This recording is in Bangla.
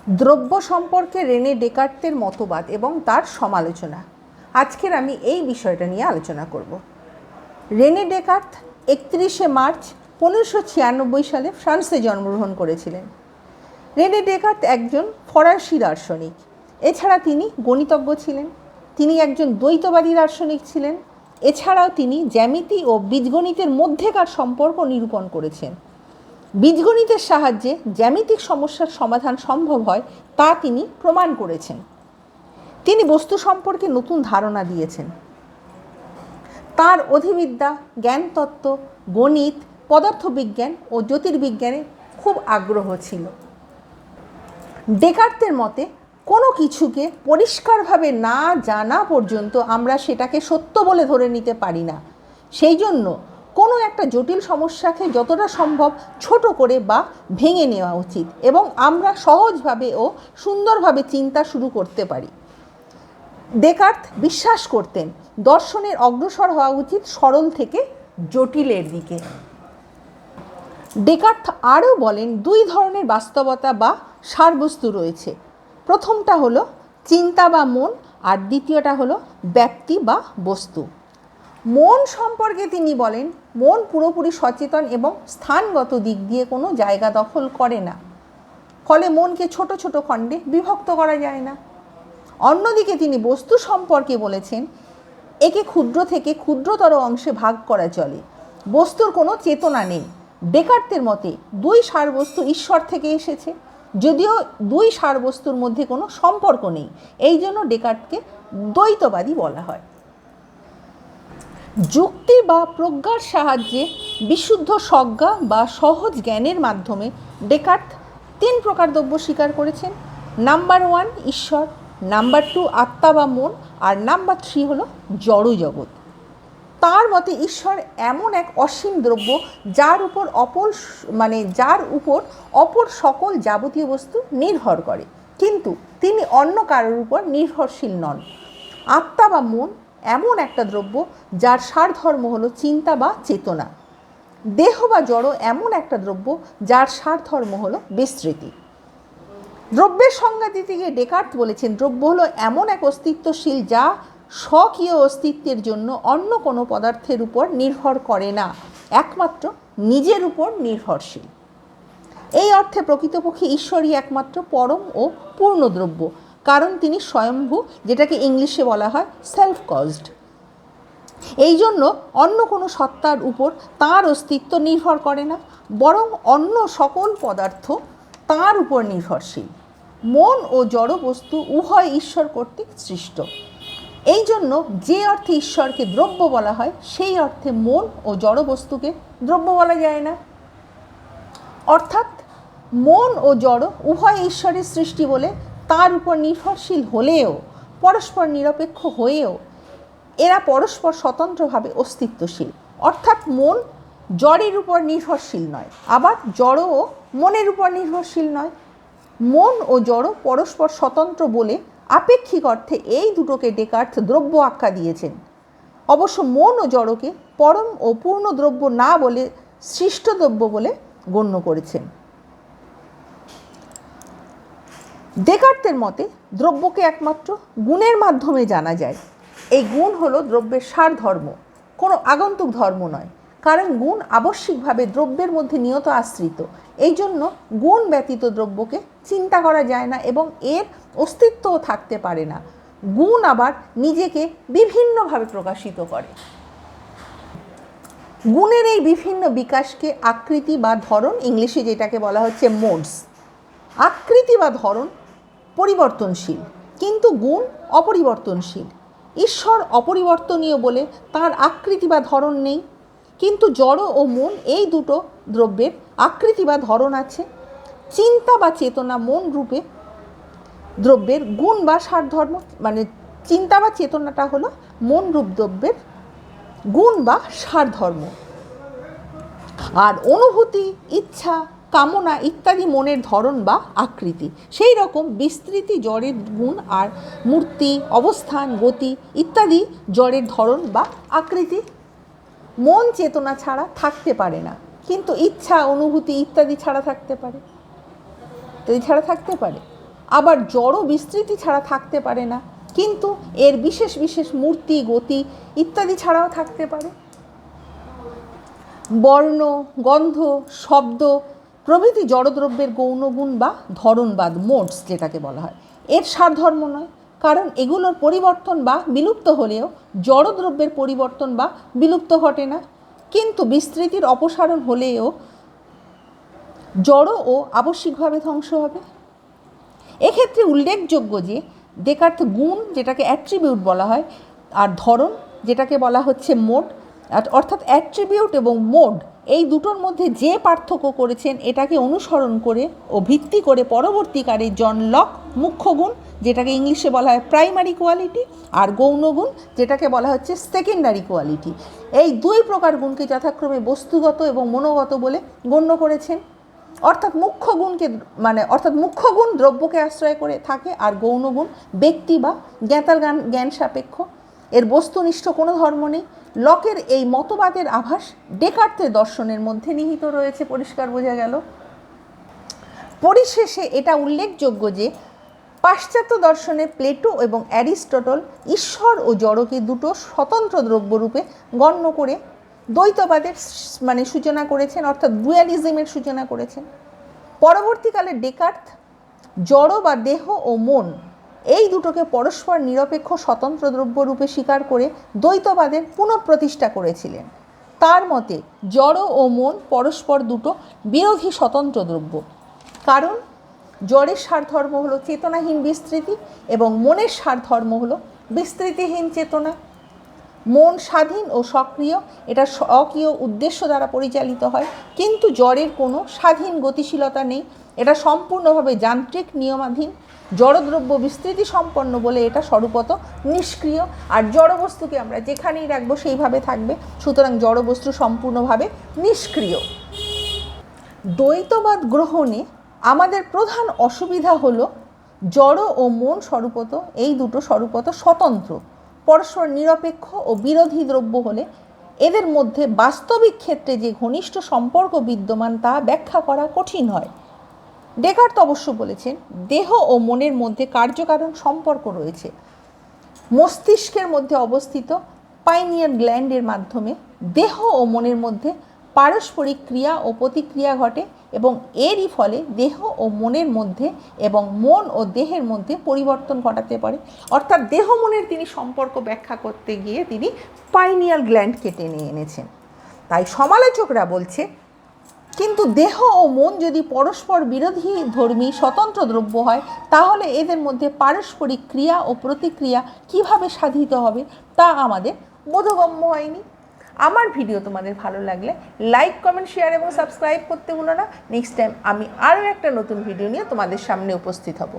দ্রব্য সম্পর্কে রেনে ডেকার্তের মতবাদ এবং তার সমালোচনা। আজকের আমি এই বিষয়টা নিয়ে আলোচনা করব। রেনে ডেকার্ত 31শে মার্চ 1596 সালে ফ্রান্সে জন্মগ্রহণ করেছিলেন। রেনে ডেকার্ত একজন ফরাসি দার্শনিক। এছাড়া তিনি গণিতজ্ঞ ছিলেন, তিনি একজন দ্বৈতবাদী দার্শনিক ছিলেন। এছাড়াও তিনি জ্যামিতি ও বীজগণিতের মধ্যেকার সম্পর্ক নিরূপণ করেছেন। বীজগণিতের সাহায্যে জ্যামিতিক সমস্যার সমাধান সম্ভব হয় তা তিনি প্রমাণ করেছেন। তিনি বস্তু সম্পর্কে নতুন ধারণা দিয়েছেন। তার অধিবিদ্যা, জ্ঞানতত্ত্ব, গণিত, পদার্থবিজ্ঞান ও জ্যোতির্বিজ্ঞানে খুব আগ্রহ ছিল। ডেকার্তের মতে কোনো কিছুকে পরিষ্কারভাবে না জানা পর্যন্ত আমরা সেটাকে সত্য বলে ধরে নিতে পারি না। সেই জন্য কোনো একটা জটিল সমস্যাকে যতটা সম্ভব ছোট করে বা ভেঙে নেওয়া উচিত এবং আমরা সহজভাবে ও সুন্দরভাবে চিন্তা শুরু করতে পারি। ডেকার্ত বিশ্বাস করতেন দর্শনের অগ্রসর হওয়া উচিত সরল থেকে জটিলের দিকে। ডেকার্ত আরও বলেন দুই ধরনের বাস্তবতা বা সারবস্তু রয়েছে। প্রথমটা হলো চিন্তা বা মন, আর দ্বিতীয়টা হলো ব্যক্তি বা বস্তু। মন সম্পর্কে তিনি বলেন মন পুরোপুরি সচেতন এবং স্থানগত দিক দিয়ে কোনো জায়গা দখল করে না, ফলে মনকে ছোট ছোট খণ্ডে বিভক্ত করা যায় না। অন্যদিকে তিনি বস্তু সম্পর্কে বলেছেন একে ক্ষুদ্র থেকে ক্ষুদ্রতর অংশে ভাগ করা চলে। বস্তুর কোনো চেতনা নেই। ডেকার্তের মতে দুই সারবস্তু ঈশ্বর থেকে এসেছে, যদিও দুই সারবস্তুর মধ্যে কোনো সম্পর্ক নেই। এই জন্য ডেকার্তকে দ্বৈতবাদী বলা হয়। যুক্তি বা প্রজ্ঞার সাহায্যে বিশুদ্ধ সজ্ঞা বা সহজ জ্ঞানের মাধ্যমে ডেকার্ত 3 প্রকার দ্রব্য স্বীকার করেছেন। নাম্বার 1 ঈশ্বর, নাম্বার 2 আত্মা বা মন, আর নাম্বার 3 হলো জড় জগৎ। তার মতে ঈশ্বর এমন এক অসীম দ্রব্য যার উপর অপর সকল যাবতীয় বস্তু নির্ভর করে, কিন্তু তিনি অন্য কারোর উপর নির্ভরশীল নন। আত্মা বা মন এমন একটা দ্রব্য যার সারধর্ম হলো চিন্তা বা চেতনা। দেহ বা জড় এমন একটা দ্রব্য যার সারধর্ম হলো বিস্মৃতি। দ্রব্যের সংজ্ঞা দিতে গিয়ে ডেকার্ত বলেছেন দ্রব্য হলো এমন এক অস্তিত্বশীল যা স্বকীয় অস্তিত্বের জন্য অন্য কোনো পদার্থের উপর নির্ভর করে না, একমাত্র নিজের উপর নির্ভরশীল। এই অর্থে প্রকৃতপক্ষে ঈশ্বরই একমাত্র পরম ও পূর্ণ দ্রব্য, কারণ তিনি স্বয়ম্ভূ, যেটাকে ইংলিশে বলা হয় সেলফ কজড। এই জন্য অন্য কোনো সত্তার উপর তাঁর অস্তিত্ব নির্ভর করে না, বরং অন্য সকল পদার্থ তাঁর উপর নির্ভরশীল। মন ও জড় বস্তু উভয় ঈশ্বর কর্তৃক সৃষ্ট। এই জন্য যে অর্থে ঈশ্বরকে দ্রব্য বলা হয় সেই অর্থে মন ও জড় বস্তুকে দ্রব্য বলা যায় না। অর্থাৎ মন ও জড় উভয় ঈশ্বরের সৃষ্টি বলে তার উপর নির্ভরশীল হলেও পরস্পর নিরপেক্ষ হয়েও এরা পরস্পর স্বতন্ত্রভাবে অস্তিত্বশীল। অর্থাৎ মন জড়ের উপর নির্ভরশীল নয়, আবার জড় ও মনের উপর নির্ভরশীল নয়। মন ও জড় পরস্পর স্বতন্ত্র বলে আপেক্ষিক অর্থে এই দুটোকে ডেকার্ত দ্রব্য আখ্যা দিয়েছেন। অবশ্য মন ও জড়কে পরম ও পূর্ণ দ্রব্য না বলে সৃষ্ট দ্রব্য বলে গণ্য করেছেন। ডেকার্তের মতে দ্রব্যকে একমাত্র গুণের মাধ্যমে জানা যায়। এই গুণ হলো দ্রব্যের সারধর্ম, কোনো আগন্তুক ধর্ম নয়, কারণ গুণ আবশ্যিকভাবে দ্রব্যের মধ্যে নিয়ত আশ্রিত। এই জন্য গুণ ব্যতীত দ্রব্যকে চিন্তা করা যায় না এবং এর অস্তিত্বও থাকতে পারে না। গুণ আবার নিজেকে বিভিন্নভাবে প্রকাশিত করে। গুণের এই বিভিন্ন বিকাশকে আকৃতি বা ধরন, ইংলিশে যেটাকে বলা হচ্ছে মোডস। আকৃতি বা ধরন পরিবর্তনশীল, কিন্তু গুণ অপরিবর্তনশীল। ঈশ্বর অপরিবর্তনীয় বলে তার আকৃতি বা ধরন নেই, কিন্তু জড় ও মন এই দুটো দ্রব্যের আকৃতি বা ধরন আছে। চিন্তা বা চেতনা মন রূপে দ্রব্যের গুণ বা সারধর্ম, মানে চিন্তা বা চেতনাটা হলো মন রূপ দ্রব্যের গুণ বা সারধর্ম। আর অনুভূতি, ইচ্ছা, কামনা ইত্যাদি মনের ধরন বা আকৃতি। সেই রকম বিস্তৃতি জড়ের গুণ, আর মূর্তি, অবস্থান, গতি ইত্যাদি জড়ের ধরন বা আকৃতি। মন চেতনা ছাড়া থাকতে পারে না, কিন্তু ইচ্ছা, অনুভূতি ইত্যাদি ছাড়া থাকতে পারে। আবার জড় বিস্তৃতি ছাড়া থাকতে পারে না, কিন্তু এর বিশেষ বিশেষ মূর্তি, গতি ইত্যাদি ছাড়াও থাকতে পারে। বর্ণ, গন্ধ, শব্দ প্রভৃতি জড়দ্রব্যের গৌণগুণ বা ধরনবাদ, মোডস যেটাকে বলা হয়, এর সারধর্ম নয়, কারণ এগুলোর পরিবর্তন বা বিলুপ্ত হলেও জড়দ্রব্যের পরিবর্তন বা বিলুপ্ত ঘটে না। কিন্তু বিস্তৃতির অপসারণ হলেও জড় ও আবশ্যিকভাবে ধ্বংস হবে। এক্ষেত্রে উল্লেখযোগ্য যে ডেকার্ত গুণ, যেটাকে অ্যাট্রিবিউট বলা হয়, আর ধরন, যেটাকে বলা হচ্ছে মোড, অর্থাৎ অ্যাট্রিবিউট এবং মোড এই দুটোর মধ্যে যে পার্থক্য করেছেন এটাকে অনুসরণ করে ও ভিত্তি করে পরবর্তীকালে জন লক মুখ্য গুণ, যেটাকে ইংলিশে বলা হয় প্রাইমারি কোয়ালিটি, আর গৌণগুণ, যেটাকে বলা হচ্ছে সেকেন্ডারি কোয়ালিটি, এই দুই প্রকার গুণকে যথাক্রমে বস্তুগত এবং মনোগত বলে গণ্য করেছেন। অর্থাৎ মুখ্য গুণ দ্রব্যকে আশ্রয় করে থাকে, আর গৌণগুণ ব্যক্তি বা জ্ঞাতার জ্ঞান সাপেক্ষ, এর বস্তুনিষ্ঠ কোনো ধর্ম নেই। লকের এই মতবাদের আভাস ডেকার্তের দর্শনের মধ্যে নিহিত রয়েছে, পরিষ্কার বোঝা গেল। পরিশেষে এটা উল্লেখযোগ্য যে পাশ্চাত্য দর্শনে প্লেটো এবং অ্যারিস্টটল ঈশ্বর ও জড়কে দুটো স্বতন্ত্র দ্রব্যরূপে গণ্য করে দ্বৈতবাদের সূচনা করেছেন, অর্থাৎ ডুয়ালিজমের সূচনা করেছেন। পরবর্তীকালে ডেকার্ত জড় বা দেহ ও মন এই দুটোকে পরস্পর নিরপেক্ষ স্বতন্ত্র দ্রব্যরূপে স্বীকার করে দ্বৈতবাদের পুনঃপ্রতিষ্ঠা করেছিলেন। তার মতে জড় ও মন পরস্পর দুটো বিরোধী স্বতন্ত্র দ্রব্য, কারণ জড়ের সারধর্ম হলো চেতনাহীন বিস্তৃতি এবং মনের সারধর্ম হলো বিস্তৃতিহীন চেতনা। মন স্বাধীন ও সক্রিয়, এটা স্বকীয় উদ্দেশ্য দ্বারা পরিচালিত হয়, কিন্তু জড়ের কোনো স্বাধীন গতিশীলতা নেই, এটা সম্পূর্ণভাবে যান্ত্রিক নিয়মাধীন। জড়দ্রব্য বিস্তৃতি সম্পন্ন বলে এটা স্বরূপত নিষ্ক্রিয়, আর জড়বস্তুকে আমরা যেখানেই রাখবো সেইভাবে থাকবে, সুতরাং জড়বস্তু সম্পূর্ণভাবে নিষ্ক্রিয়। দ্বৈতবাদ গ্রহণে আমাদের প্রধান অসুবিধা হলো জড় ও মন স্বরূপত, এই দুটো স্বরূপত স্বতন্ত্র, পরস্পর নিরপেক্ষ ও বিরোধী দ্রব্য হলে এদের মধ্যে বাস্তবিক ক্ষেত্রে যে ঘনিষ্ঠ সম্পর্ক বিদ্যমান তা ব্যাখ্যা করা কঠিন হয়। ডেকার্ত অবশ্য বলেছেন দেহ ও মনের মধ্যে কার্যকারণ সম্পর্ক রয়েছে। মস্তিষ্কের মধ্যে অবস্থিত পাইনিয়ার গ্ল্যান্ডের মাধ্যমে দেহ ও মনের মধ্যে পারস্পরিক ক্রিয়া ও প্রতিক্রিয়া ঘটে এবং এরই ফলে দেহ ও মনের মধ্যে এবং মন ও দেহের মধ্যে পরিবর্তন ঘটাতে পারে। অর্থাৎ দেহ মনের তিনি সম্পর্ক ব্যাখ্যা করতে গিয়ে তিনি পাইনিয়াল গ্ল্যান্ডকে টেনে এনেছেন। তাই সমালোচকরা বলছে কিন্তু দেহ ও মন যদি পরস্পর বিরোধী ধর্মী স্বতন্ত্র দ্রব্য হয়, তাহলে এদের মধ্যে পারস্পরিক ক্রিয়া ও প্রতিক্রিয়া কিভাবে সাধিত হবে তা আমাদের বোধগম্য হয়নি। আমার ভিডিও তোমাদের ভালো লাগলে লাইক, কমেন্ট, শেয়ার এবং সাবস্ক্রাইব করতে ভুলো না। নেক্সট টাইম আমি আরও একটা নতুন ভিডিও নিয়ে তোমাদের সামনে উপস্থিত হব।